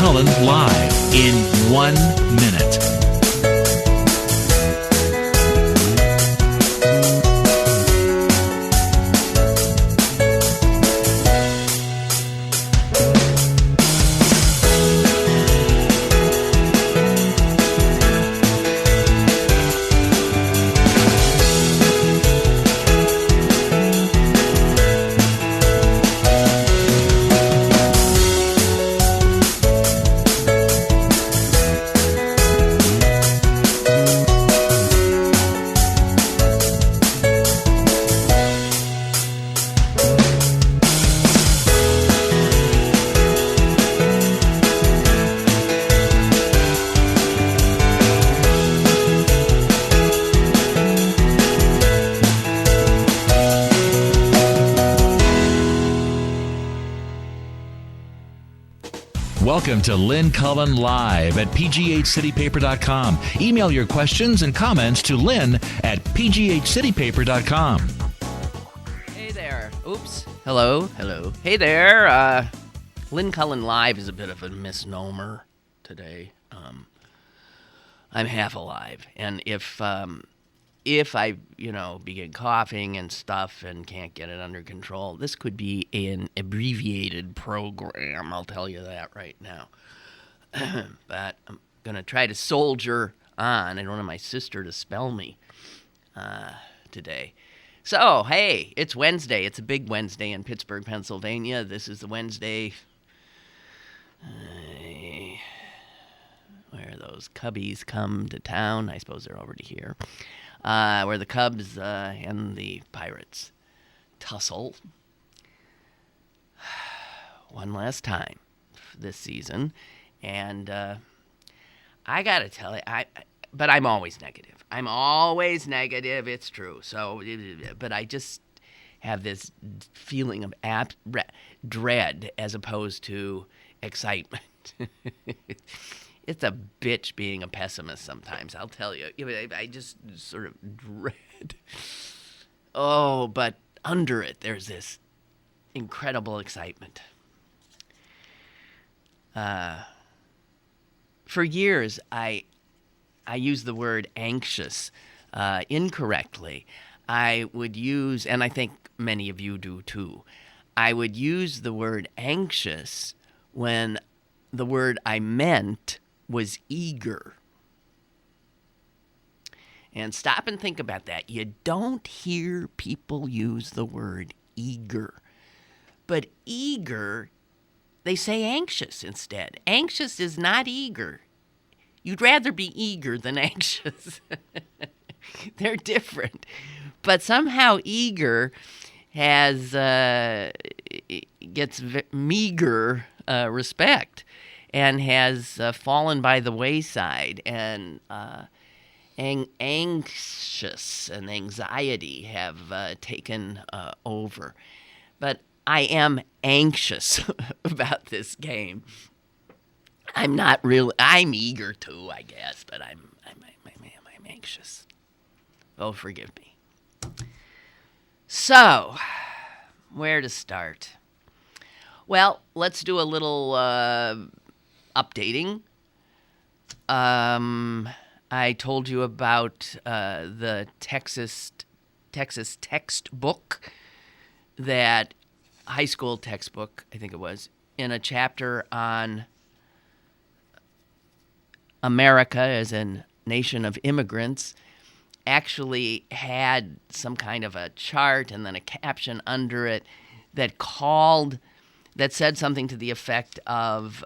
Cullen live in 1 minute. Welcome to Lynn Cullen Live at pghcitypaper.com. Email your questions and comments to Lynn at pghcitypaper.com. Hey there. Oops. Hello. Hey there. Lynn Cullen Live is a bit of a misnomer today. I'm half alive. And if I, begin coughing and stuff and can't get it under control, this could be an abbreviated program. I'll tell you that right now. But I'm going to try to soldier on. I don't want my sister to spell me today. So, hey, it's Wednesday. It's a big Wednesday in Pittsburgh, Pennsylvania. This is the Wednesday where those Cubbies come to town. I suppose they're over to here. Where the Cubs and the Pirates tussle one last time this season. And I got to tell you, but I'm always negative. It's true. So, but I just have this feeling of dread as opposed to excitement. It's a bitch being a pessimist sometimes, I'll tell you. I just sort of dread. Oh, but under it, there's this incredible excitement. For years, I used the word anxious incorrectly. I would use, and I think many of you do too, I would use the word anxious when the word I meant was eager. And stop and think about that. You don't hear people use the word eager. But eager, they say anxious instead. Anxious is not eager. You'd rather be eager than anxious. They're different. But somehow eager gets meager respect. And has fallen by the wayside, and anxious and anxiety have taken over. But I am anxious about this game. I'm not really. I'm eager too, I guess, but I'm anxious. Oh, forgive me. So, where to start? Well, let's do a little updating. I told you about the Texas textbook, that high school textbook, I think it was, in a chapter on America as a nation of immigrants, actually had some kind of a chart and then a caption under it that said something to the effect of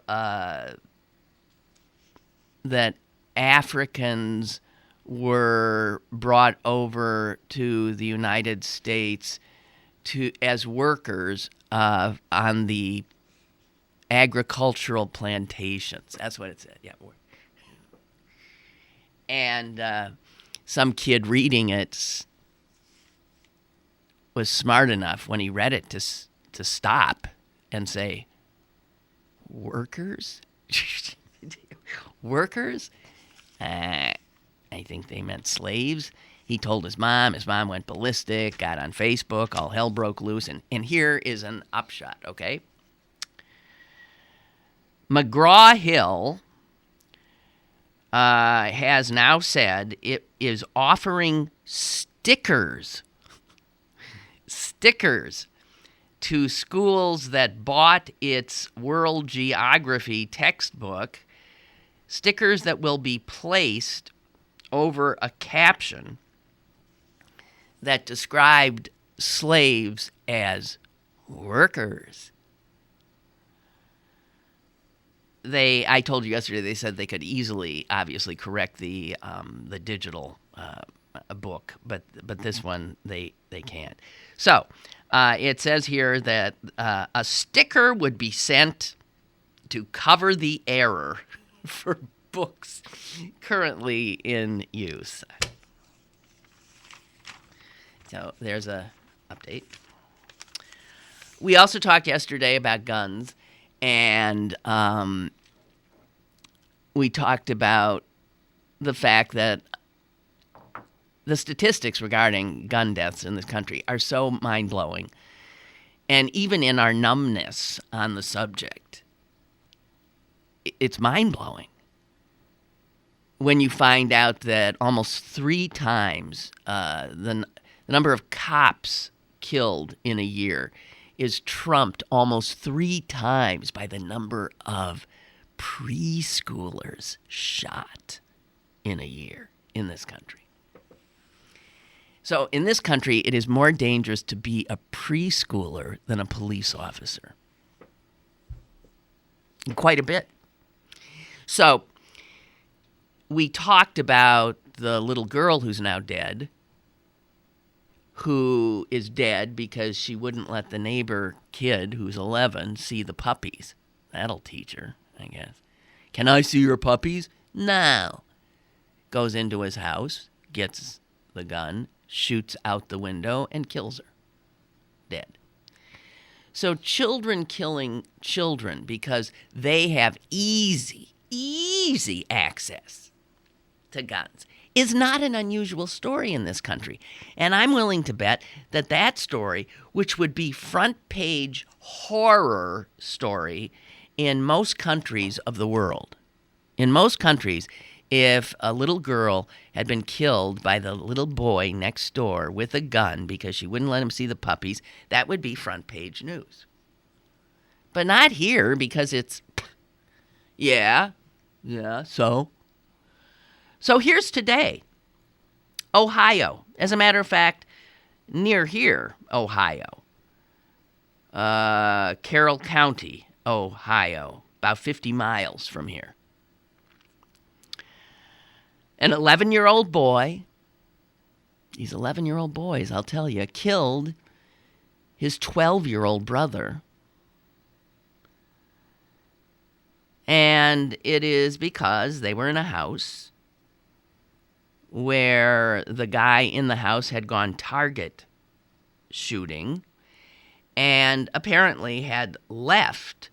that Africans were brought over to the United States as workers on the agricultural plantations. That's what it said. Yeah. And some kid reading it was smart enough when he read it to stop and say, "Workers? Workers?" I think they meant slaves. He told his mom. His mom went ballistic, got on Facebook, all hell broke loose. And here is an upshot, okay? McGraw-Hill has now said it is offering stickers to schools that bought its world geography textbook, stickers that will be placed over a caption that described slaves as workers. I told you yesterday, they said they could easily, obviously, correct the digital book, but this one they can't. So it says here that a sticker would be sent to cover the error for books currently in use. So there's a update. We also talked yesterday about guns, and we talked about the fact that the statistics regarding gun deaths in this country are so mind-blowing. And even in our numbness on the subject, it's mind-blowing when you find out that almost 3 times the number of cops killed in a year is trumped almost 3 times by the number of preschoolers shot in a year in this country. So in this country, it is more dangerous to be a preschooler than a police officer. Quite a bit. So we talked about the little girl who's now dead, who is dead because she wouldn't let the neighbor kid, who's 11, see the puppies. That'll teach her, I guess. Can I see your puppies? No. Goes into his house, gets the gun, shoots out the window, and kills her. Dead. So children killing children because they have easy access to guns is not an unusual story in this country. And I'm willing to bet that that story, which would be front page horror story in most countries of the world, in most countries, if a little girl had been killed by the little boy next door with a gun because she wouldn't let him see the puppies, that would be front page news. But not here because it's, so here's today. Ohio. As a matter of fact, near here, Ohio. Carroll County, Ohio. About 50 miles from here. An 11-year-old boy, these 11-year-old boys, I'll tell you, killed his 12-year-old brother. And it is because they were in a house where the guy in the house had gone target shooting and apparently had left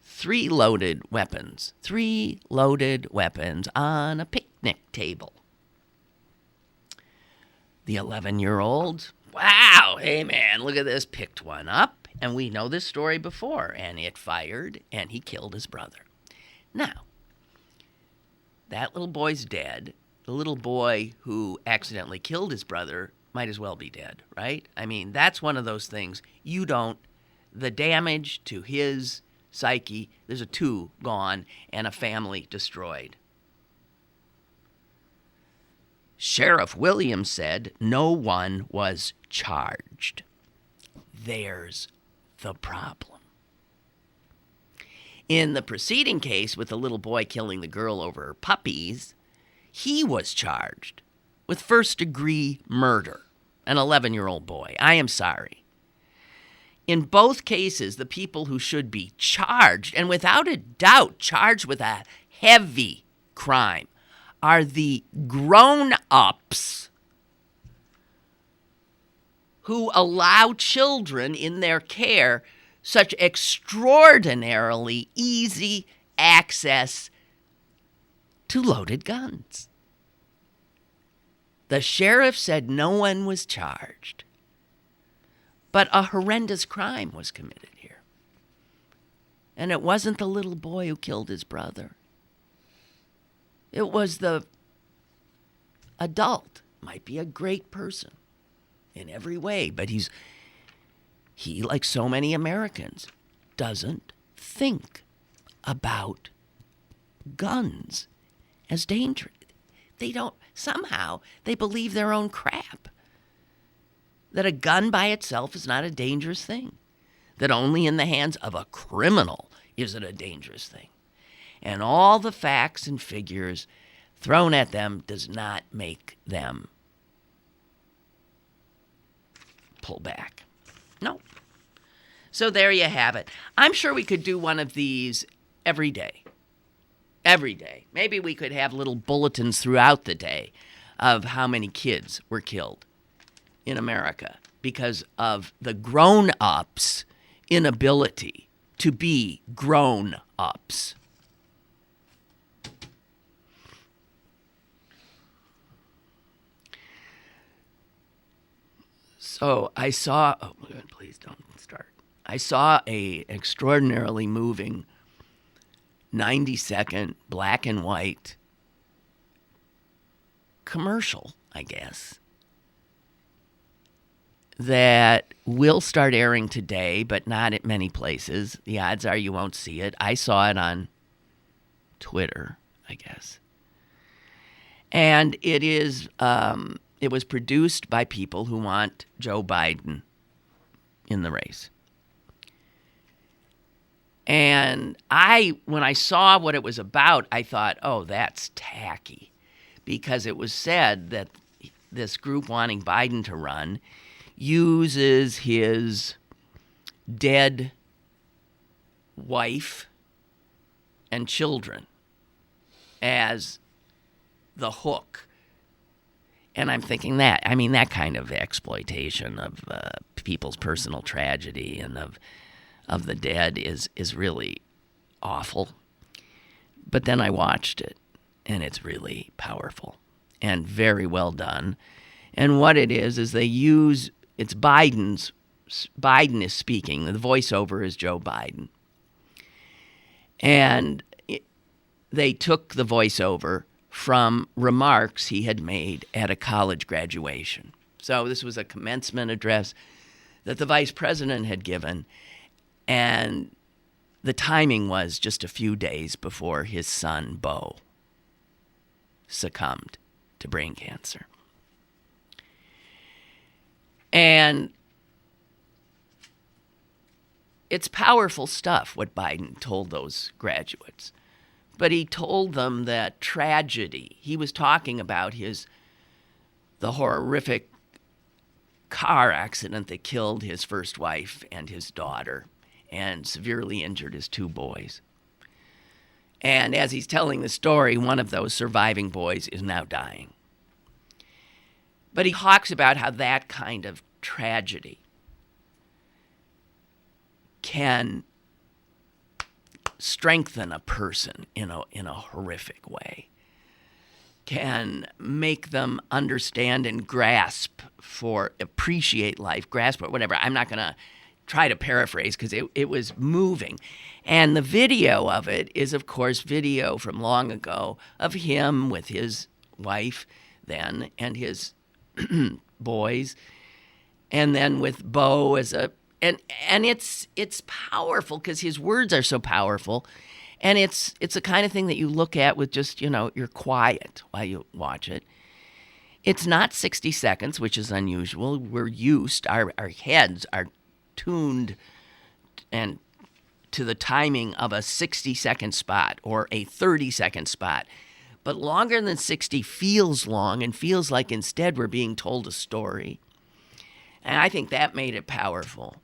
3 loaded weapons on a picnic table. The 11-year-old, wow, hey man, look at this, picked one up, and we know this story before, and it fired, and he killed his brother. Now, that little boy's dead. The little boy who accidentally killed his brother might as well be dead, right? I mean, that's one of those things the damage to his psyche, there's a 2 gone and a family destroyed. Sheriff Williams said no one was charged. There's the problem. In the preceding case with the little boy killing the girl over puppies, he was charged with first-degree murder, an 11-year-old boy. I am sorry. In both cases, the people who should be charged, and without a doubt charged with a heavy crime, are the grown-ups who allow children in their care such extraordinarily easy access to loaded guns. The sheriff said no one was charged, but a horrendous crime was committed here. And it wasn't the little boy who killed his brother. It was the adult. Might be a great person in every way, but he, like so many Americans, doesn't think about guns as dangerous. They don't, somehow, they believe their own crap. That a gun by itself is not a dangerous thing. That only in the hands of a criminal is it a dangerous thing. And all the facts and figures thrown at them does not make them pull back. No. So there you have it. I'm sure we could do one of these every day. Every day. Maybe we could have little bulletins throughout the day of how many kids were killed in America because of the grown-ups' inability to be grown-ups. So I saw, oh, please don't start. I saw a extraordinarily moving 90-second black and white commercial, I guess, that will start airing today, but not at many places. The odds are you won't see it. I saw it on Twitter, I guess. And it is, it was produced by people who want Joe Biden in the race. And when I saw what it was about, I thought, oh, that's tacky. Because it was said that this group wanting Biden to run uses his dead wife and children as the hook. And I'm thinking that kind of exploitation of people's personal tragedy and of the dead is really awful. But then I watched it, and it's really powerful and very well done. And what it is they use, Biden is speaking. The voiceover is Joe Biden. And they took the voiceover from remarks he had made at a college graduation. So this was a commencement address that the vice president had given, and the timing was just a few days before his son, Beau, succumbed to brain cancer. And it's powerful stuff what Biden told those graduates. But he told them that tragedy, he was talking about the horrific car accident that killed his first wife and his daughter and severely injured his two boys. And as he's telling the story, one of those surviving boys is now dying. But he talks about how that kind of tragedy can strengthen a person in a horrific way, can make them understand and appreciate life, grasp it, whatever. I'm not going to try to paraphrase because it was moving. And the video of it is, of course, video from long ago of him with his wife then and his boys, and then with Beau and it's powerful because his words are so powerful, and it's the kind of thing that you look at with just, you're quiet while you watch it. It's not 60 seconds, which is unusual. We're used, our heads are tuned and to the timing of a 60-second spot or a 30-second spot. But longer than 60 feels long and feels like instead we're being told a story. And I think that made it powerful.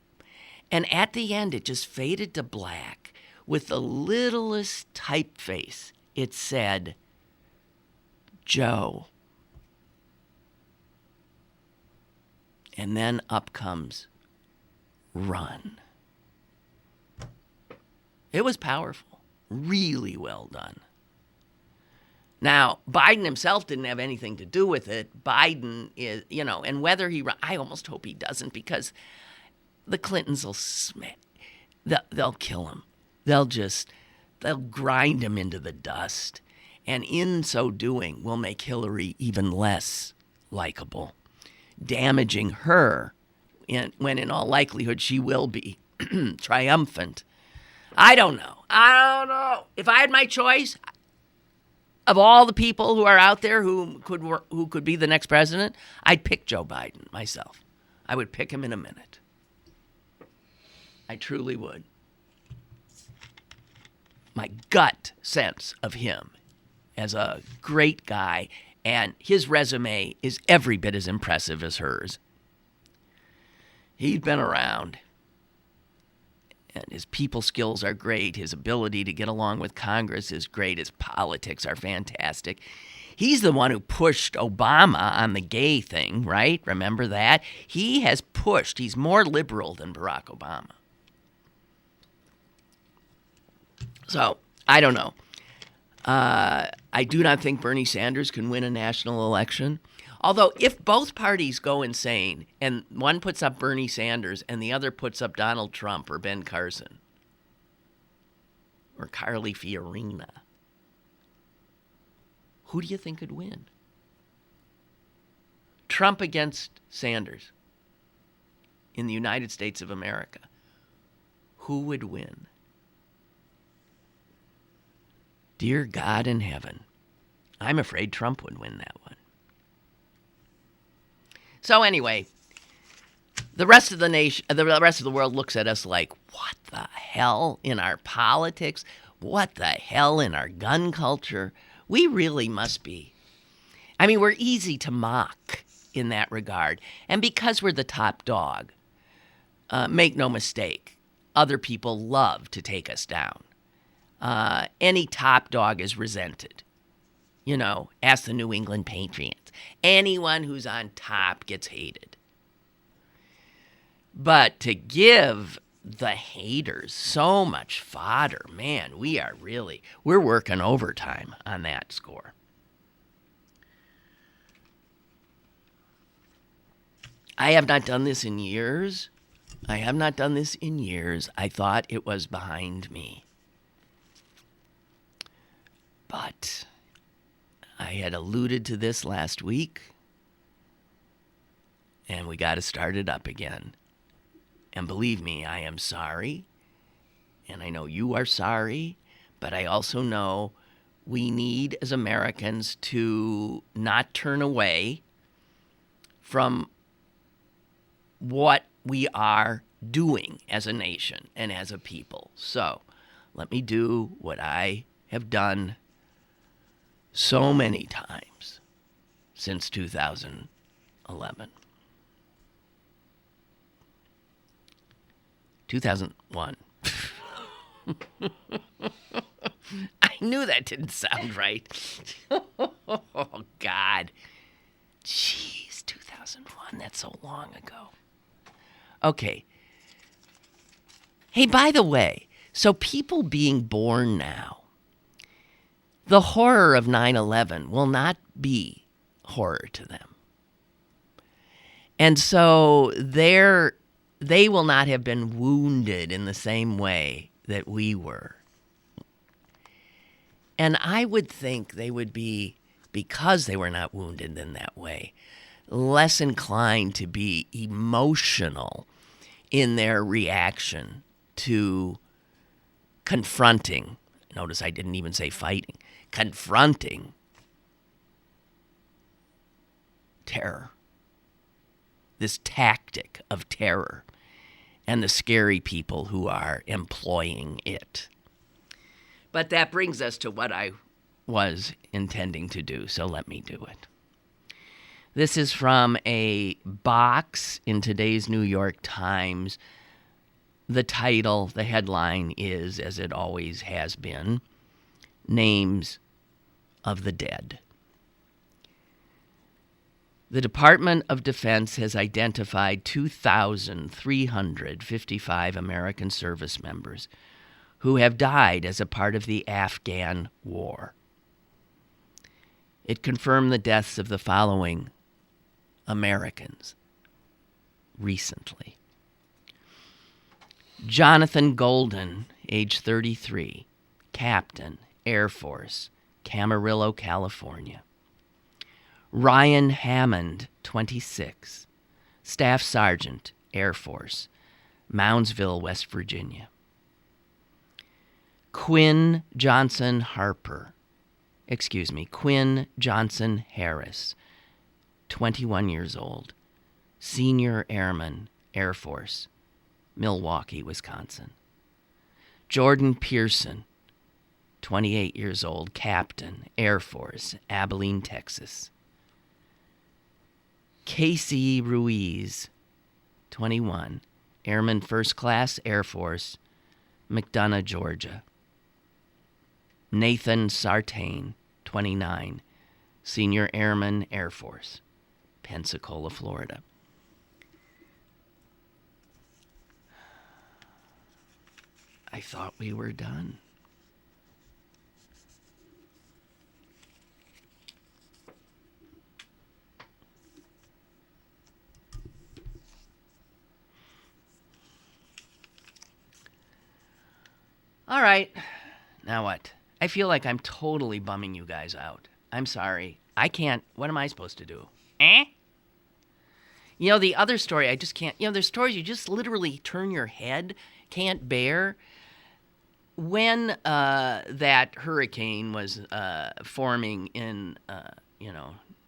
And at the end, it just faded to black with the littlest typeface. It said, Joe. And then up comes, run. It was powerful. Really well done. Now, Biden himself didn't have anything to do with it. Biden is, and whether I almost hope he doesn't, because the Clintons they'll kill him. They'll grind him into the dust. And in so doing, will make Hillary even less likable, damaging her when in all likelihood she will be triumphant. I don't know. If I had my choice of all the people who are out there who could be the next president, I'd pick Joe Biden myself. I would pick him in a minute. I truly would. My gut sense of him as a great guy, and his resume is every bit as impressive as hers. He's been around, and his people skills are great. His ability to get along with Congress is great. His politics are fantastic. He's the one who pushed Obama on the gay thing, right? Remember that? He has pushed. He's more liberal than Barack Obama. So, I don't know. I do not think Bernie Sanders can win a national election. Although, if both parties go insane and one puts up Bernie Sanders and the other puts up Donald Trump or Ben Carson or Carly Fiorina, who do you think could win? Trump against Sanders in the United States of America. Who would win? Dear God in heaven, I'm afraid Trump would win that one. So anyway, the rest of the world looks at us like, what the hell in our politics? What the hell in our gun culture? We really must be. I mean, we're easy to mock in that regard. And because we're the top dog, make no mistake, other people love to take us down. Any top dog is resented. You know, ask the New England Patriots. Anyone who's on top gets hated. But to give the haters so much fodder, man, we're working overtime on that score. I have not done this in years. I thought it was behind me. But I had alluded to this last week, and we got to start it up again. And believe me, I am sorry, and I know you are sorry, but I also know we need, as Americans, to not turn away from what we are doing as a nation and as a people. So let me do what I have done so many times since 2011. 2001. I knew that didn't sound right. Oh, God. Jeez, 2001. That's so long ago. Okay. Hey, by the way, so people being born now, the horror of 9/11 will not be horror to them. And so they will not have been wounded in the same way that we were. And I would think they would be, because they were not wounded in that way, less inclined to be emotional in their reaction to confronting. Notice I didn't even say fighting. Confronting terror. This tactic of terror and the scary people who are employing it. But that brings us to what I was intending to do, so let me do it. This is from a box in today's New York Times. The title, the headline is, as it always has been, Names of the Dead. The Department of Defense has identified 2,355 American service members who have died as a part of the Afghan war. It confirmed the deaths of the following Americans recently. Jonathan Golden age 33, captain, Air Force, Camarillo, California. Ryan Hammond, 26, staff sergeant, Air Force, Moundsville, West Virginia. Quinn Johnson Harris, 21 years old, senior airman, Air Force, Milwaukee, Wisconsin. Jordan Pearson, 28 years old, captain, Air Force, Abilene, Texas. Casey Ruiz, 21, airman first class, Air Force, McDonough, Georgia. Nathan Sartain, 29, senior airman, Air Force, Pensacola, Florida. I thought we were done. All right. Now what? I feel like I'm totally bumming you guys out. I'm sorry. I can't. What am I supposed to do? You know, the other story, I just can't. You know, there's stories you just literally turn your head, can't bear. When that hurricane was forming in,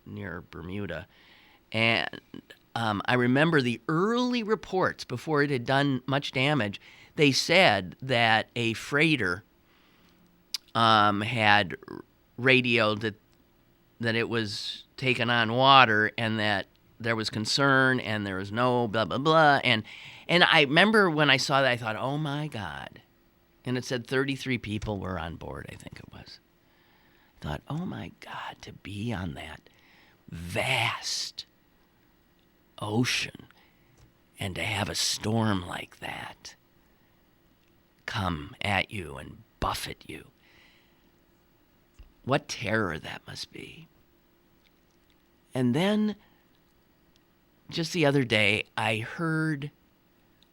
near Bermuda, and I remember the early reports before it had done much damage, they said that a freighter had radioed that it was taken on water and that there was concern and there was no blah, blah, blah. And I remember when I saw that, I thought, oh, my God. And it said 33 people were on board, I think it was. I thought, oh, my God, to be on that vast ocean and to have a storm like that come at you and buffet you. What terror that must be. And then, just the other day, I heard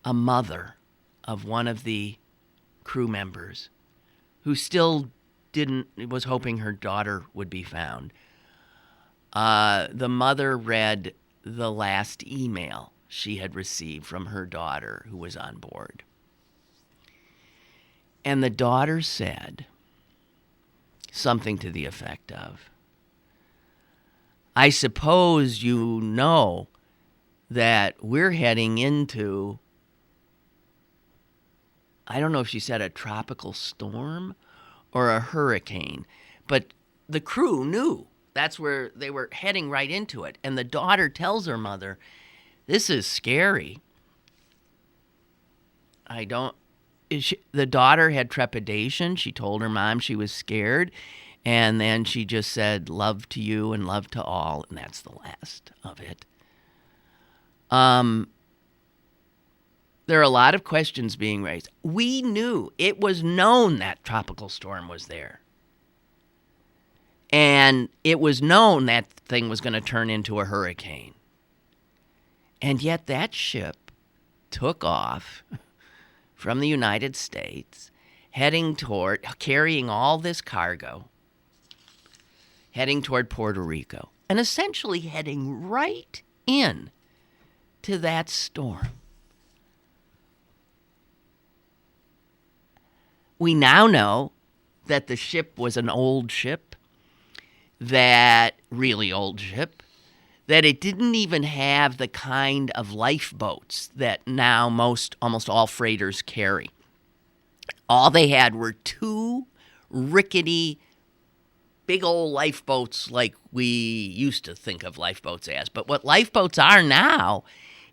a mother of one of the crew members who still was hoping her daughter would be found. The mother read the last email she had received from her daughter who was on board. And the daughter said something to the effect of, I suppose you know that we're heading into, I don't know if she said a tropical storm or a hurricane, but the crew knew that's where they were heading right into it. And the daughter tells her mother, this is scary. The daughter had trepidation. She told her mom she was scared. And then she just said, love to you and love to all. And that's the last of it. There are a lot of questions being raised. We knew, it was known that tropical storm was there. And it was known that thing was going to turn into a hurricane. And yet that ship took off from the United States, carrying all this cargo, heading toward Puerto Rico, and essentially heading right in to that storm. We now know that the ship was an old ship, really old ship, that it didn't even have the kind of lifeboats that now almost all freighters carry. All they had were two rickety, big old lifeboats like we used to think of lifeboats as. But what lifeboats are now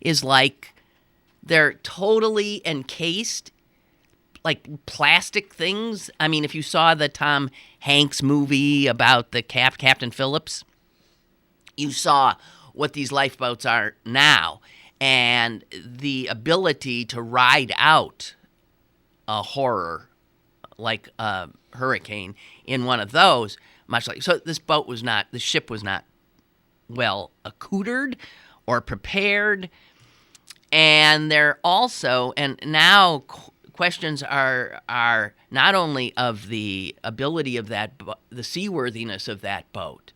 is like they're totally encased, like plastic things. I mean, if you saw the Tom Hanks movie about the Captain Phillips, you saw what these lifeboats are now, and the ability to ride out a horror like a hurricane in one of those, much like, so the ship was not well accoutered or prepared. And they're also, and now questions are not only of the ability of the seaworthiness of that boat,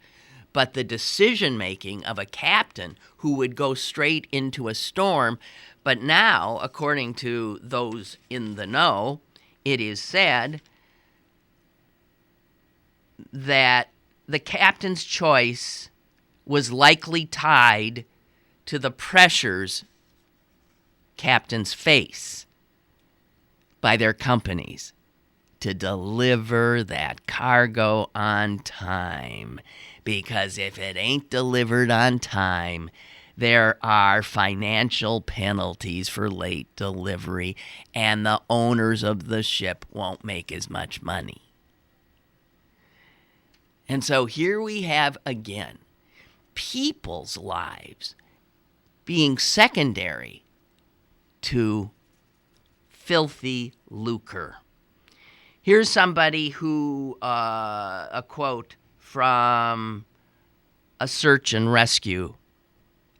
but the decision-making of a captain who would go straight into a storm. But now, according to those in the know, it is said that the captain's choice was likely tied to the pressures captains face by their companies to deliver that cargo on time. Because if it ain't delivered on time, there are financial penalties for late delivery, and the owners of the ship won't make as much money. And so here we have again people's lives being secondary to filthy lucre. Here's somebody who, a quote from a search and rescue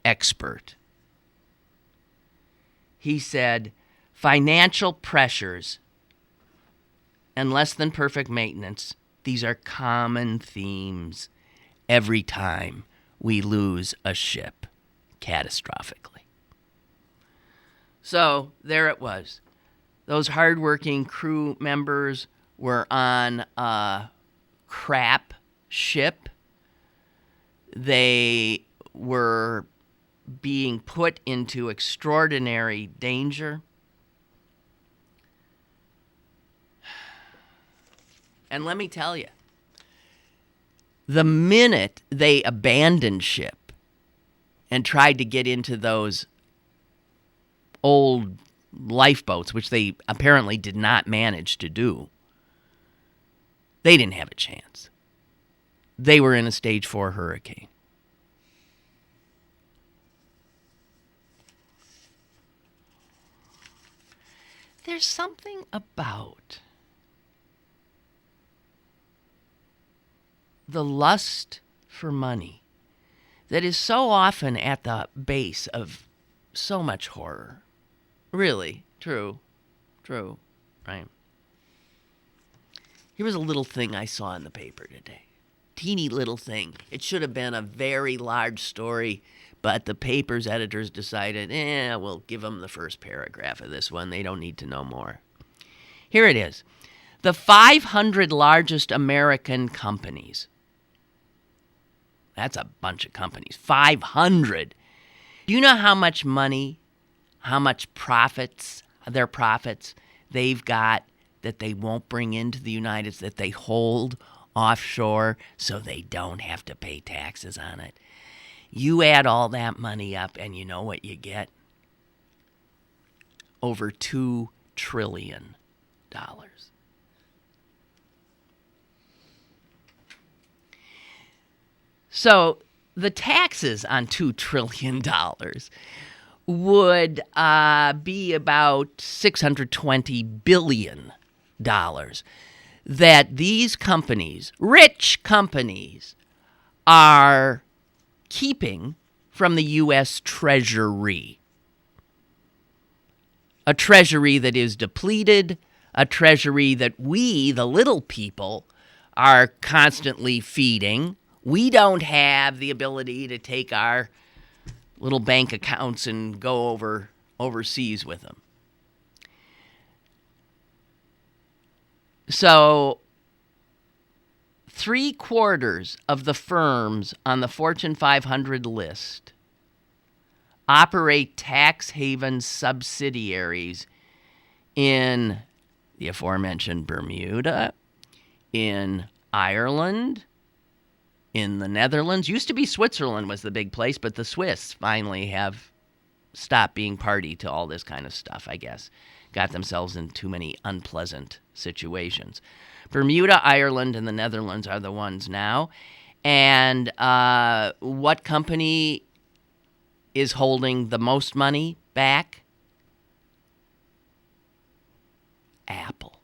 expert. He said, financial pressures and less than perfect maintenance, these are common themes every time we lose a ship catastrophically. So there it was. Those hardworking crew members were on a crap ship. They were being put into extraordinary danger. And let me tell you, the minute they abandoned ship and tried to get into those old lifeboats, which they apparently did not manage to do, they didn't have a chance. They were in a stage 4 hurricane. There's something about the lust for money that is so often at the base of so much horror. Really, true, right? Here was a little thing I saw in the paper today. Teeny little thing. It should have been a very large story, but the paper's editors decided, we'll give them the first paragraph of this one. They don't need to know more. Here it is. The 500 largest American companies. That's a bunch of companies. 500. Do you know how much money, how much profits, their profits they've got that they won't bring into the United States, that they hold offshore so they don't have to pay taxes on it? You add all that money up and you know what you get? Over $2 trillion. So the taxes on $2 trillion would be about $620 billion that these companies, rich companies, are keeping from the U.S. Treasury. A treasury that is depleted, a treasury that we, the little people, are constantly feeding. We don't have the ability to take our little bank accounts and go overseas with them. So 3/4 of the firms on the Fortune 500 list operate tax haven subsidiaries in the aforementioned Bermuda, in Ireland, in the Netherlands. Used to be Switzerland was the big place, but the Swiss finally have stopped being party to all this kind of stuff, I guess. Got themselves in too many unpleasant situations. Bermuda, Ireland, and the Netherlands are the ones now. And what company is holding the most money back? Apple.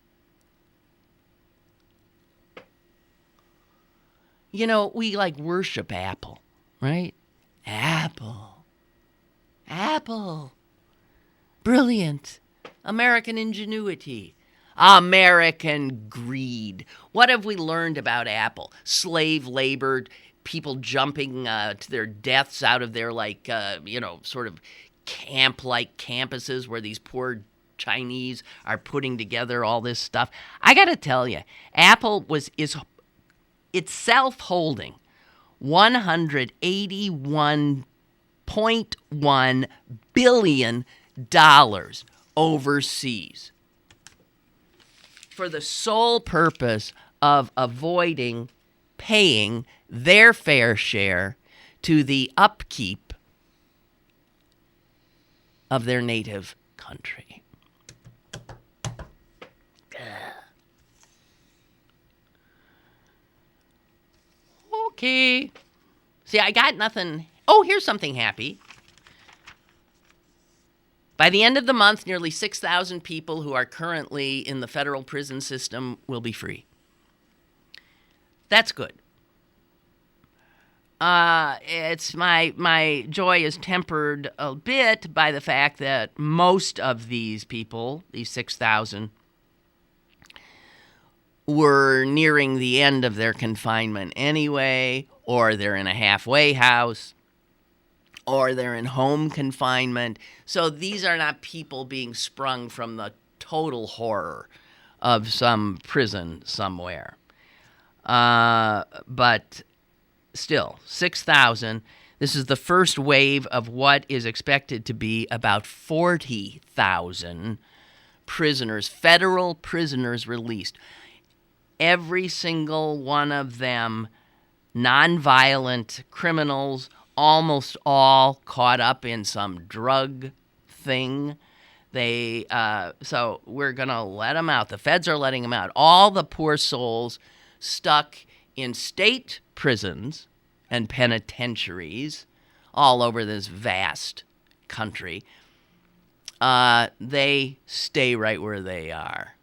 You know, we worship Apple, right? Apple. Brilliant. American ingenuity, American greed. What have we learned about Apple? Slave labor, people jumping to their deaths out of their, sort of camp-like campuses where these poor Chinese are putting together all this stuff. I got to tell you, Apple is itself holding $181.1 billion overseas for the sole purpose of avoiding paying their fair share to the upkeep of their native country. Okay. See, I got nothing. Oh, here's something happy. By the end of the month, nearly 6,000 people who are currently in the federal prison system will be free. That's good. It's my joy is tempered a bit by the fact that most of these people, these 6,000, were nearing the end of their confinement anyway, or they're in a halfway house, or they're in home confinement. So these are not people being sprung from the total horror of some prison somewhere. But still, 6,000. This is the first wave of what is expected to be about 40,000 prisoners, federal prisoners released. Every single one of them nonviolent criminals, almost all caught up in some drug thing. So we're going to let them out. The feds are letting them out. All the poor souls stuck in state prisons and penitentiaries all over this vast country, they stay right where they are.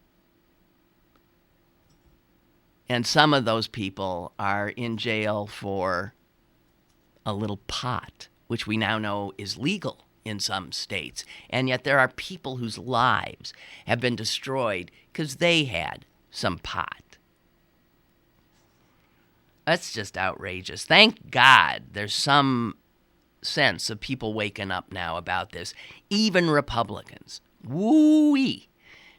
And some of those people are in jail for a little pot, which we now know is legal in some states. And yet there are people whose lives have been destroyed because they had some pot. That's just outrageous. Thank God there's some sense of people waking up now about this, even Republicans. Woo-wee.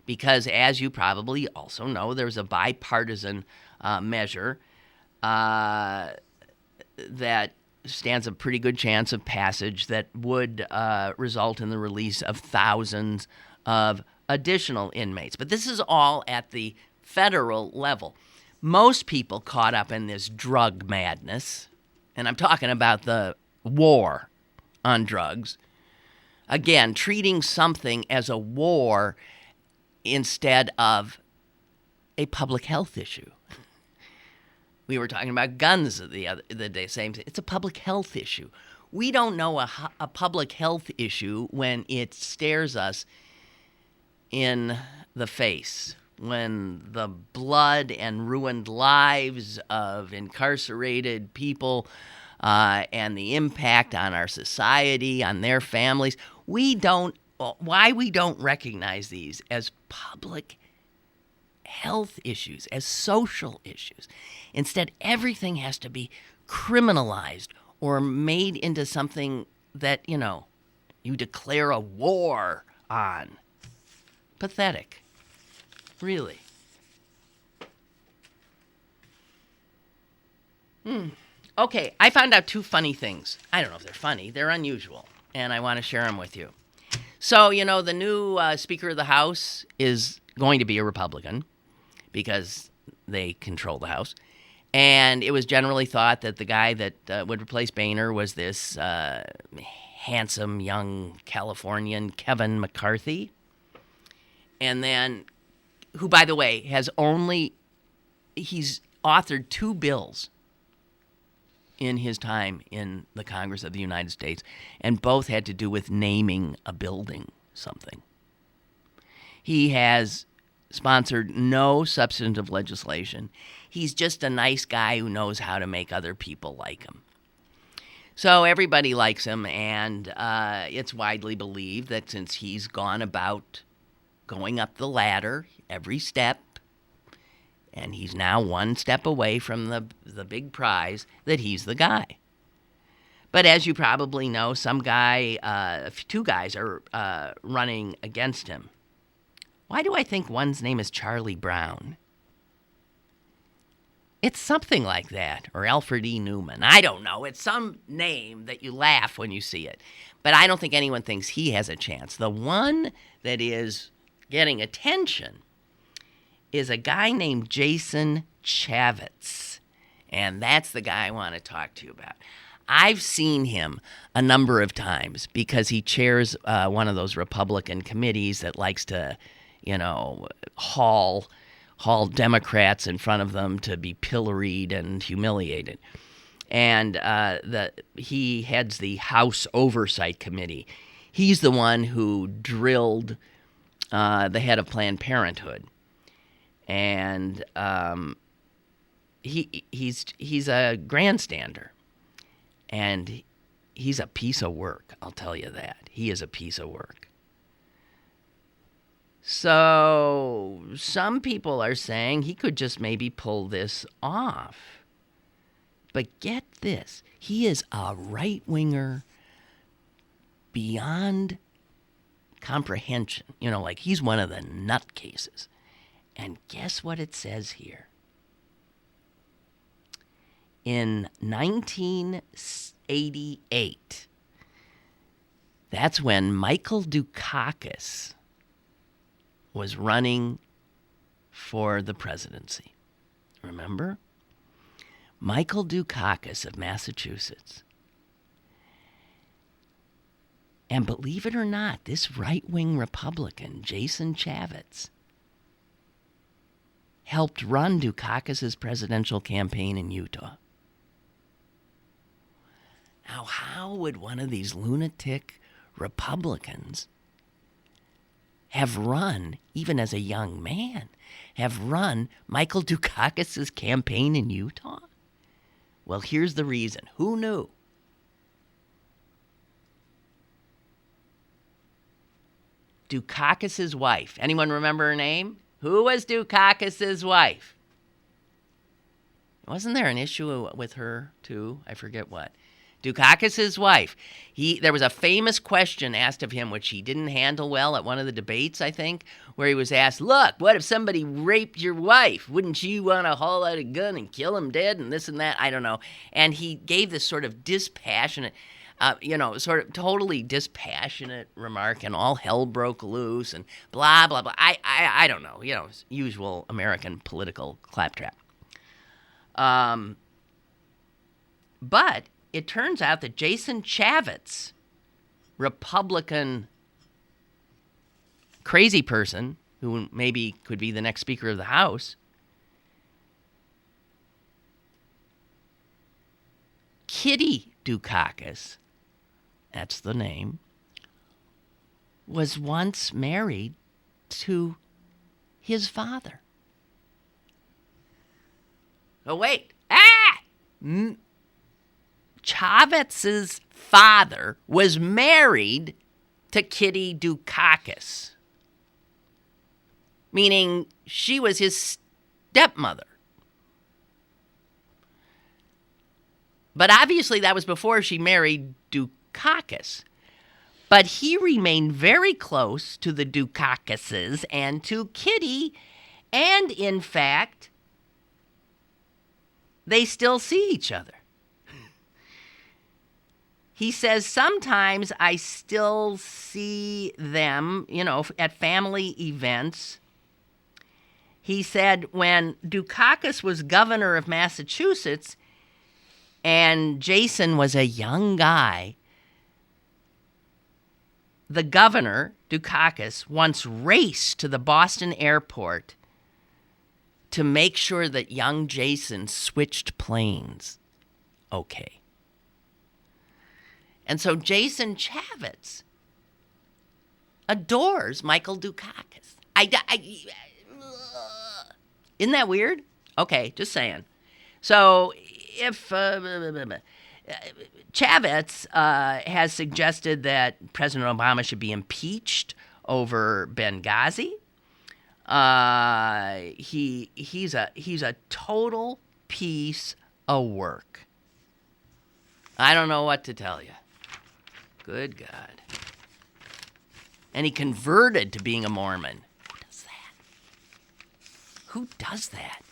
Because as you probably also know, there's a bipartisan measure that stands a pretty good chance of passage that would result in the release of thousands of additional inmates. But this is all at the federal level. Most people caught up in this drug madness, and I'm talking about the war on drugs, again, treating something as a war instead of a public health issue. We were talking about guns the day, same thing. It's a public health issue. We don't know a public health issue when it stares us in the face, when the blood and ruined lives of incarcerated people and the impact on our society, on their families, why we don't recognize these as public health issues, as social issues. Instead, everything has to be criminalized or made into something that, you declare a war on. Pathetic. Really. Okay, I found out two funny things. I don't know if they're funny. They're unusual, and I want to share them with you. So, the new Speaker of the House is going to be a Republican because they control the House. And it was generally thought that the guy that would replace Boehner was this handsome young Californian, Kevin McCarthy. And then, who, by the way, he's authored 2 bills in his time in the Congress of the United States, and both had to do with naming a building something. He has sponsored no substantive legislation. He's just a nice guy who knows how to make other people like him. So everybody likes him, and it's widely believed that since he's gone about going up the ladder every step, and he's now one step away from the big prize that he's the guy. But as you probably know, two guys are running against him. Why do I think one's name is Charlie Brown? It's something like that, or Alfred E. Newman. I don't know. It's some name that you laugh when you see it. But I don't think anyone thinks he has a chance. The one that is getting attention is a guy named Jason Chaffetz. And that's the guy I want to talk to you about. I've seen him a number of times because he chairs one of those Republican committees that likes to, haul Democrats in front of them to be pilloried and humiliated. And he heads the House Oversight Committee. He's the one who drilled the head of Planned Parenthood. And he's a grandstander. And he's a piece of work, I'll tell you that. He is a piece of work. So some people are saying he could just maybe pull this off. But get this, he is a right-winger beyond comprehension. Like he's one of the nutcases. And guess what it says here? In 1988, that's when Michael Dukakis was running for the presidency. Remember? Michael Dukakis of Massachusetts. And believe it or not, this right-wing Republican, Jason Chaffetz, helped run Dukakis' presidential campaign in Utah. Now, how would one of these lunatic Republicans have run, even as a young man, have run Michael Dukakis' campaign in Utah? Well, here's the reason. Who knew? Dukakis' wife. Anyone remember her name? Who was Dukakis' wife? Wasn't there an issue with her, too? I forget what. Dukakis' wife. There was a famous question asked of him, which he didn't handle well at one of the debates, I think, where he was asked, look, what if somebody raped your wife? Wouldn't you want to haul out a gun and kill him dead and this and that? I don't know. And he gave this sort of dispassionate, sort of totally dispassionate remark, and all hell broke loose and blah, blah, blah. I don't know. Usual American political claptrap. But it turns out that Jason Chaffetz, Republican crazy person who maybe could be the next Speaker of the House, Kitty Dukakis, that's the name, was once married to his father. Oh, wait. Chavetz's father was married to Kitty Dukakis, meaning she was his stepmother. But obviously that was before she married Dukakis. But he remained very close to the Dukakises and to Kitty, and in fact, they still see each other. He says, sometimes I still see them, at family events. He said when Dukakis was governor of Massachusetts and Jason was a young guy, the governor, Dukakis, once raced to the Boston airport to make sure that young Jason switched planes. Okay. And so Jason Chaffetz adores Michael Dukakis. Isn't that weird? Okay, just saying. So if Chaffetz has suggested that President Obama should be impeached over Benghazi, He's a total piece of work. I don't know what to tell you. Good God. And he converted to being a Mormon. Who does that? Who does that?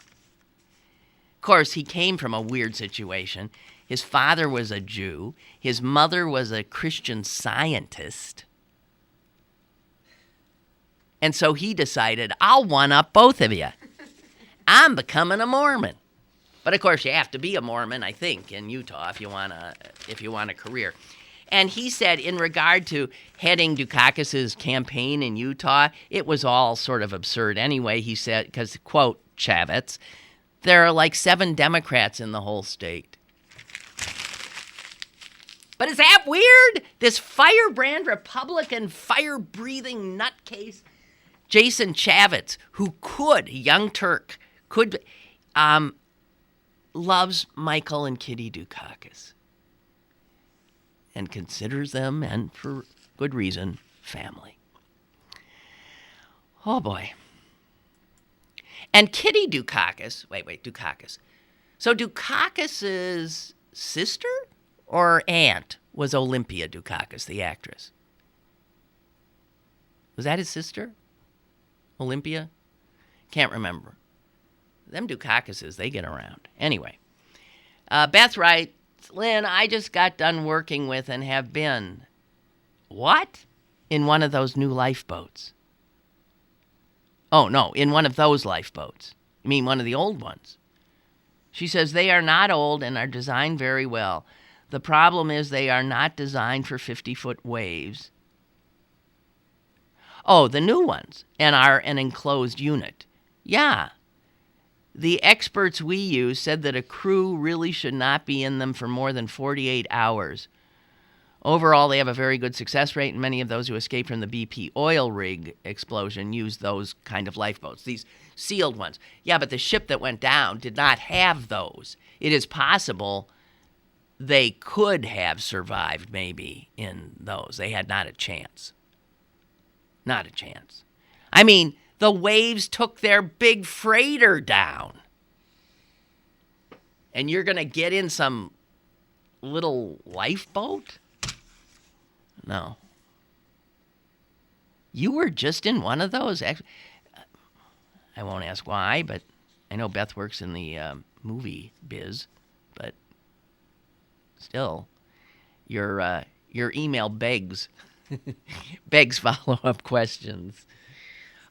Of course, he came from a weird situation. His father was a Jew. His mother was a Christian Scientist. And so he decided, I'll one-up both of you. I'm becoming a Mormon. But of course, you have to be a Mormon, I think, in Utah if you want a career. And he said, in regard to heading Dukakis's campaign in Utah, it was all sort of absurd anyway. He said, because, quote, Chavez, there are like 7 Democrats in the whole state. But is that weird? This firebrand Republican, fire-breathing nutcase, Jason Chavez, who could, Young Turk, could, loves Michael and Kitty Dukakis and considers them, and for good reason, family. Oh, boy. And Kitty Dukakis, Dukakis. So Dukakis's sister or aunt was Olympia Dukakis, the actress. Was that his sister? Olympia? Can't remember. Them Dukakises, they get around. Anyway, Beth writes, Lynn, I just got done working with and have been, what? In one of those new lifeboats. Oh, no, in one of those lifeboats. You mean one of the old ones? She says they are not old and are designed very well. The problem is they are not designed for 50-foot waves. Oh, the new ones, and are an enclosed unit. Yeah. The experts we use said that a crew really should not be in them for more than 48 hours. Overall, they have a very good success rate, and many of those who escaped from the BP oil rig explosion used those kind of lifeboats, these sealed ones. Yeah, but the ship that went down did not have those. It is possible they could have survived maybe in those. They had not a chance. Not a chance. I mean, the waves took their big freighter down. And you're going to get in some little lifeboat? No. You were just in one of those? I won't ask why, but I know Beth works in the movie biz. But still, your email begs follow-up questions.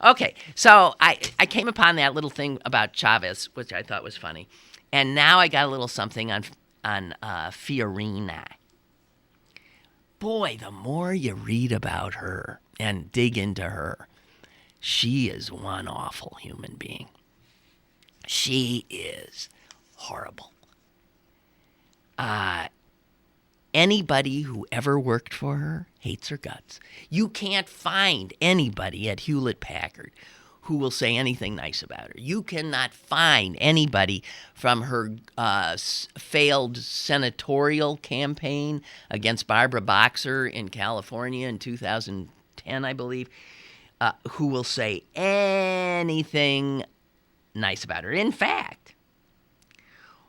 Okay, so I came upon that little thing about Chavez, which I thought was funny. And now I got a little something on Fiorina. Boy, the more you read about her and dig into her, she is one awful human being. She is horrible. Anybody who ever worked for her hates her guts. You can't find anybody at Hewlett-Packard who will say anything nice about her. You cannot find anybody from her failed senatorial campaign against Barbara Boxer in California in 2010, I believe, who will say anything nice about her. In fact,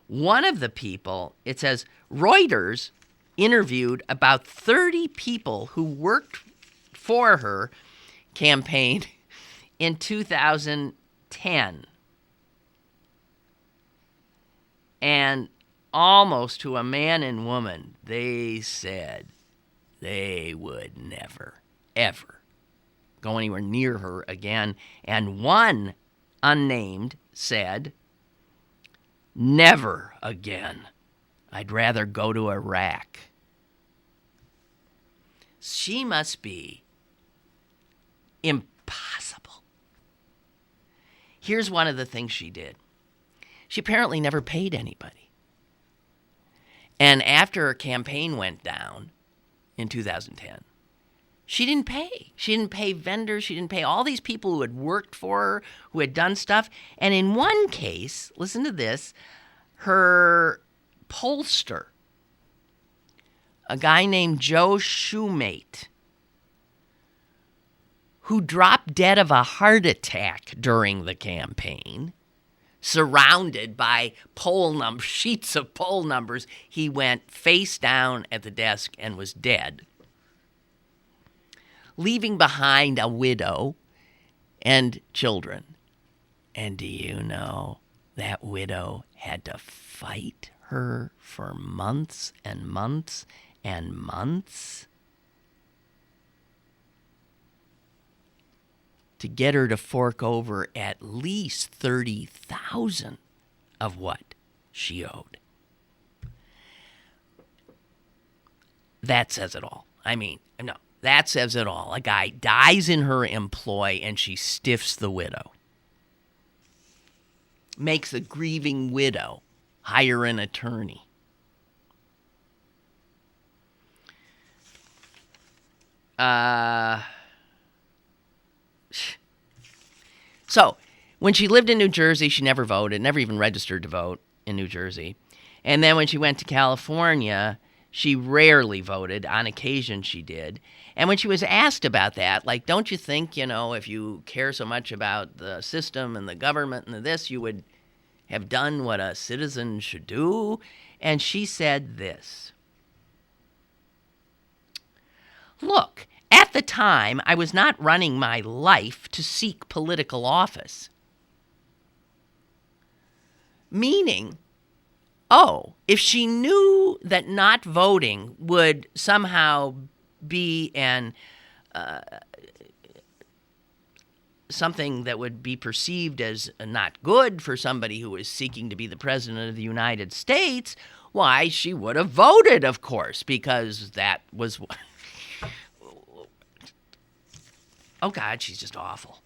one of the people, it says, Reuters interviewed about 30 people who worked for her campaign in 2010. And almost to a man and woman, they said they would never, ever go anywhere near her again. And one unnamed said, never again. I'd rather go to Iraq. She must be impossible. Here's one of the things she did. She apparently never paid anybody. And after her campaign went down in 2010, she didn't pay. She didn't pay vendors. She didn't pay all these people who had worked for her, who had done stuff. And in one case, listen to this, her pollster, a guy named Joe Shoemate, who dropped dead of a heart attack during the campaign, surrounded by sheets of poll numbers. He went face down at the desk and was dead, leaving behind a widow and children. And do you know that widow had to fight her for months and months and months to get her to fork over at least $30,000 of what she owed. That says it all. I mean, no, that says it all. A guy dies in her employ and she stiffs the widow. Makes a grieving widow hire an attorney. So, when she lived in New Jersey, she never voted, never even registered to vote in New Jersey. And then when she went to California, she rarely voted. On occasion, she did. And when she was asked about that, like, don't you think, if you care so much about the system and the government and this, you would have done what a citizen should do? And she said this. Look, at the time, I was not running my life to seek political office. Meaning, if she knew that not voting would somehow be something that would be perceived as not good for somebody who was seeking to be the president of the United States, why, she would have voted, of course, because that was... Oh, God, she's just awful.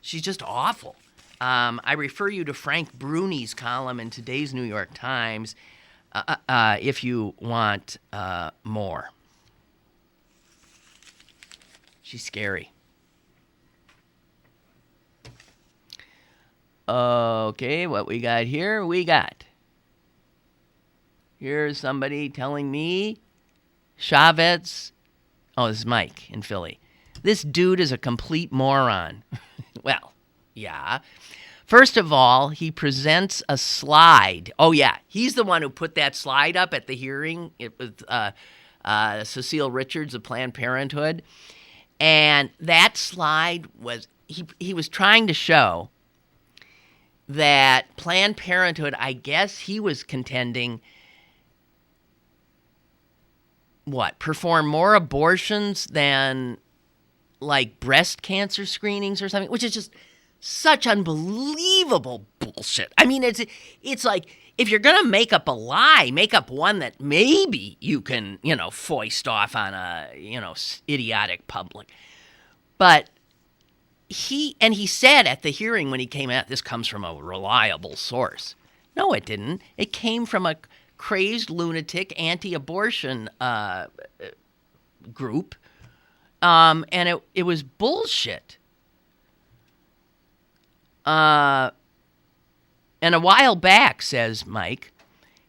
She's just awful. I refer you to Frank Bruni's column in today's New York Times if you want more. She's scary. Okay, what we got here? Here's somebody telling me Chavez. Oh, this is Mike in Philly. This dude is a complete moron. Well, yeah. First of all, he presents a slide. Oh, yeah. He's the one who put that slide up at the hearing. It was Cecile Richards of Planned Parenthood. And that slide was, he was trying to show that Planned Parenthood, I guess he was contending, perform more abortions than like breast cancer screenings or something, which is just such unbelievable bullshit. I mean, it's like, if you're going to make up a lie, make up one that maybe you can, foist off on a, idiotic public. But he said at the hearing when he came out, this comes from a reliable source. No, it didn't. It came from a crazed lunatic anti-abortion group. And it was bullshit. And a while back, says Mike,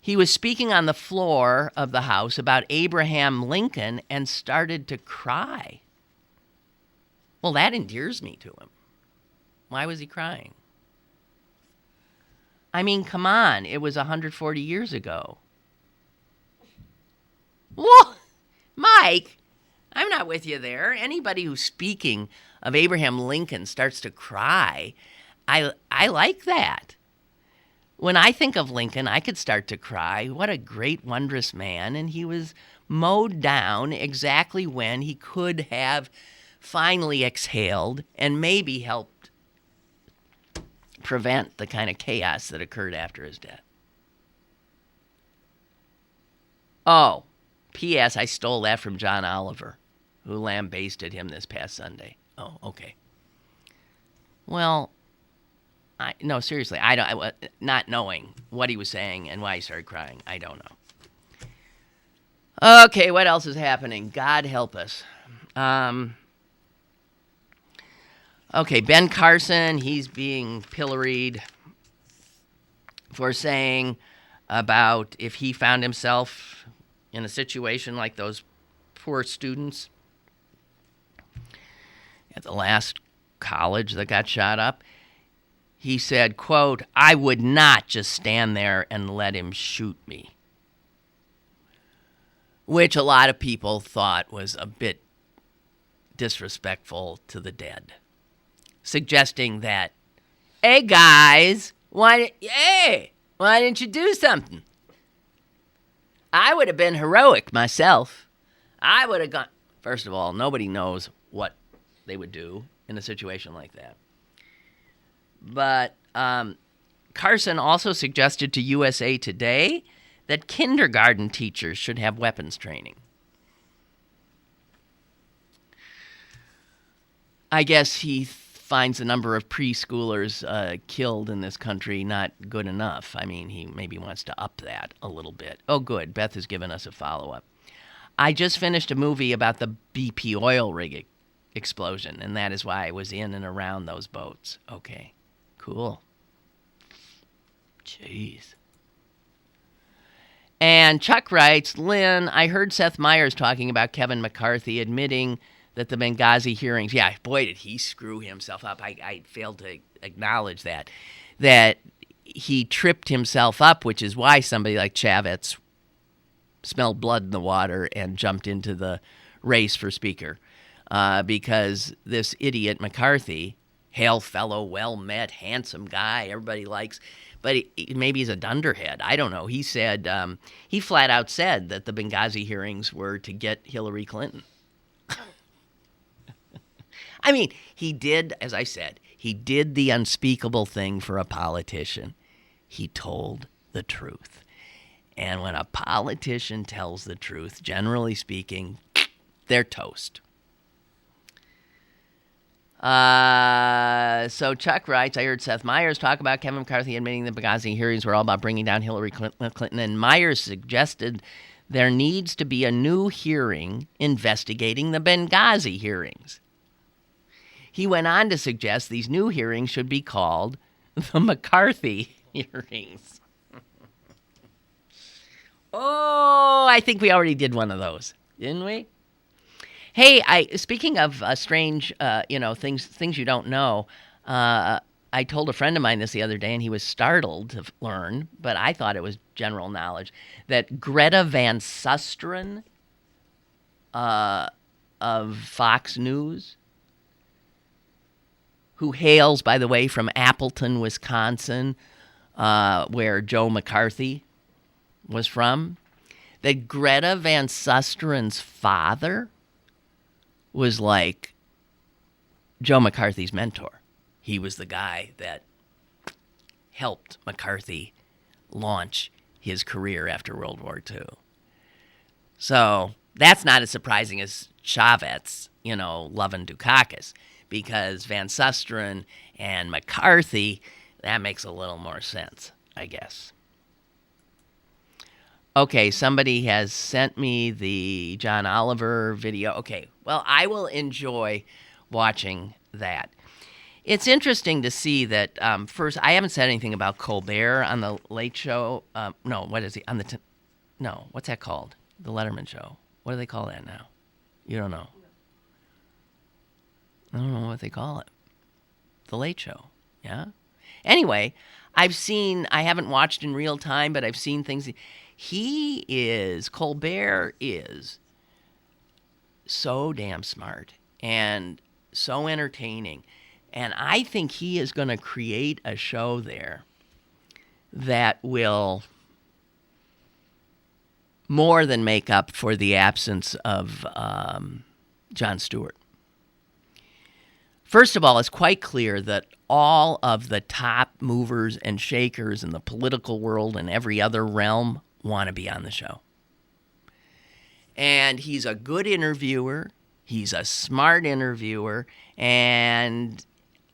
he was speaking on the floor of the House about Abraham Lincoln and started to cry. Well, that endears me to him. Why was he crying? I mean, come on. It was 140 years ago. Whoa! Mike! I'm not with you there. Anybody who's speaking of Abraham Lincoln starts to cry. I like that. When I think of Lincoln, I could start to cry. What a great, wondrous man. And he was mowed down exactly when he could have finally exhaled and maybe helped prevent the kind of chaos that occurred after his death. Oh, P.S. I stole that from John Oliver, who lambasted him this past Sunday. Oh, okay. Well, no, seriously, not knowing what he was saying and why he started crying, I don't know. Okay, what else is happening? God help us. Okay, Ben Carson, he's being pilloried for saying about if he found himself in a situation like those poor students at the last college that got shot up. He said, quote, "I would not just stand there and let him shoot me." Which a lot of people thought was a bit disrespectful to the dead. Suggesting that, hey guys, why didn't you do something? I would have been heroic myself. I would have gone. First of all, nobody knows what they would do in a situation like that. But Carson also suggested to USA Today that kindergarten teachers should have weapons training. I guess he finds the number of preschoolers killed in this country not good enough. I mean, he maybe wants to up that a little bit. Oh, good. Beth has given us a follow-up. I just finished a movie about the BP oil rig explosion, and that is why I was in and around those boats. Okay, cool. Jeez. And Chuck writes, Lynn, I heard Seth Meyers talking about Kevin McCarthy admitting that the Benghazi hearings, yeah, boy, did he screw himself up. I failed to acknowledge that he tripped himself up, which is why somebody like Chavez smelled blood in the water and jumped into the race for speaker. Because this idiot McCarthy, hail fellow, well-met, handsome guy, everybody likes, but maybe he's a dunderhead. I don't know. He said, he flat out said that the Benghazi hearings were to get Hillary Clinton. I mean, he did, as I said, he did the unspeakable thing for a politician. He told the truth. And when a politician tells the truth, generally speaking, they're toast. So Chuck writes, I heard Seth Meyers talk about Kevin McCarthy admitting the Benghazi hearings were all about bringing down Hillary Clinton, and Meyers suggested there needs to be a new hearing investigating the Benghazi hearings. He went on to suggest these new hearings should be called the McCarthy hearings. Oh, I think we already did one of those, didn't we? Hey, speaking of strange, things you don't know, I told a friend of mine this the other day, and he was startled to learn, but I thought it was general knowledge, that Greta Van Susteren of Fox News, who hails, by the way, from Appleton, Wisconsin, where Joe McCarthy was from, that Greta Van Susteren's father was like Joe McCarthy's mentor. He was the guy that helped McCarthy launch his career after World War II. So that's not as surprising as Chavez, loving Dukakis, because Van Susteren and McCarthy, that makes a little more sense, I guess. Okay, somebody has sent me the John Oliver video. Okay, well, I will enjoy watching that. It's interesting to see that, first, I haven't said anything about Colbert on the Late Show. No, what is he? What's that called? The Letterman Show. What do they call that now? You don't know? I don't know what they call it. The Late Show, yeah? Anyway, I haven't watched in real time, but I've seen things. Colbert is so damn smart and so entertaining. And I think he is going to create a show there that will more than make up for the absence of Jon Stewart. First of all, it's quite clear that all of the top movers and shakers in the political world and every other realm want to be on the show. And he's a good interviewer. He's a smart interviewer. And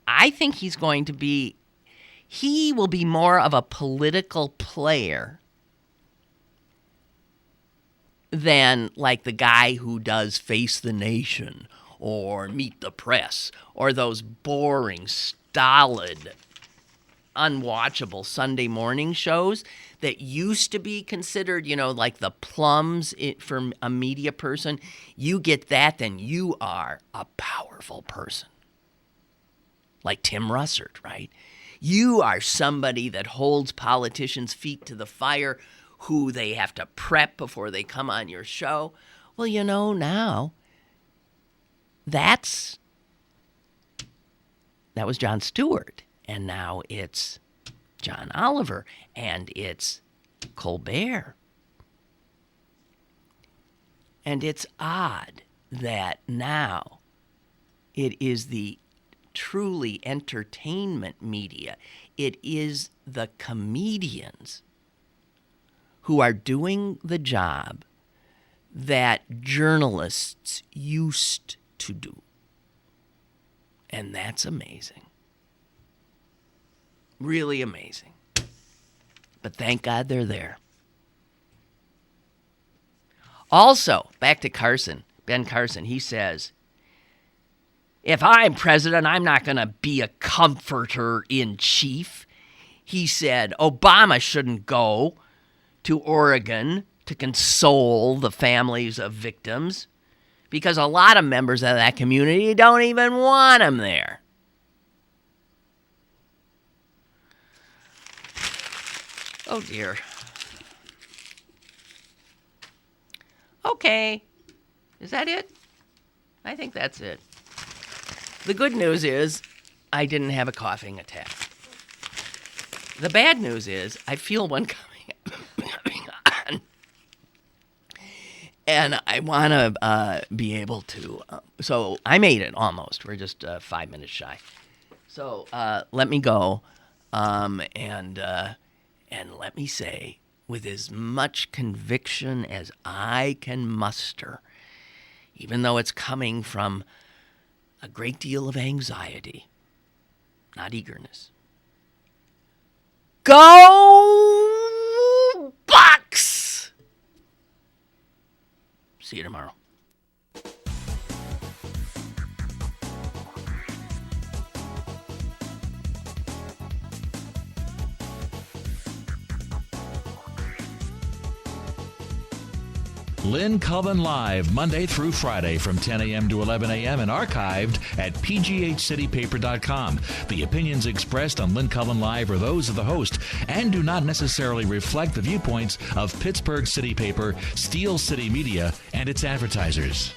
I think he will be more of a political player than like the guy who does Face the Nation or Meet the Press or those boring, stolid, unwatchable Sunday morning shows that used to be considered, like the plums for a media person. You get that, then you are a powerful person. like Tim Russert, right? You are somebody that holds politicians' feet to the fire, who they have to prep before they come on your show. Well, now that was Jon Stewart, and now it's John Oliver, and it's Colbert. And it's odd that now it is the truly entertainment media. It is the comedians who are doing the job that journalists used to do. And that's amazing. Really amazing. But thank God they're there. Also, back to Carson, Ben Carson, he says, if I'm president, I'm not going to be a comforter-in-chief. He said Obama shouldn't go to Oregon to console the families of victims because a lot of members of that community don't even want him there. Oh, dear. Okay. Is that it? I think that's it. The good news is I didn't have a coughing attack. The bad news is I feel one coming on. And I want to be able to. So I made it almost. We're just 5 minutes shy. So let me go. And let me say, with as much conviction as I can muster, even though it's coming from a great deal of anxiety, not eagerness. Go Bucks! See you tomorrow. Lynn Cullen Live, Monday through Friday from 10 a.m. to 11 a.m. and archived at pghcitypaper.com. The opinions expressed on Lynn Cullen Live are those of the host and do not necessarily reflect the viewpoints of Pittsburgh City Paper, Steel City Media, and its advertisers.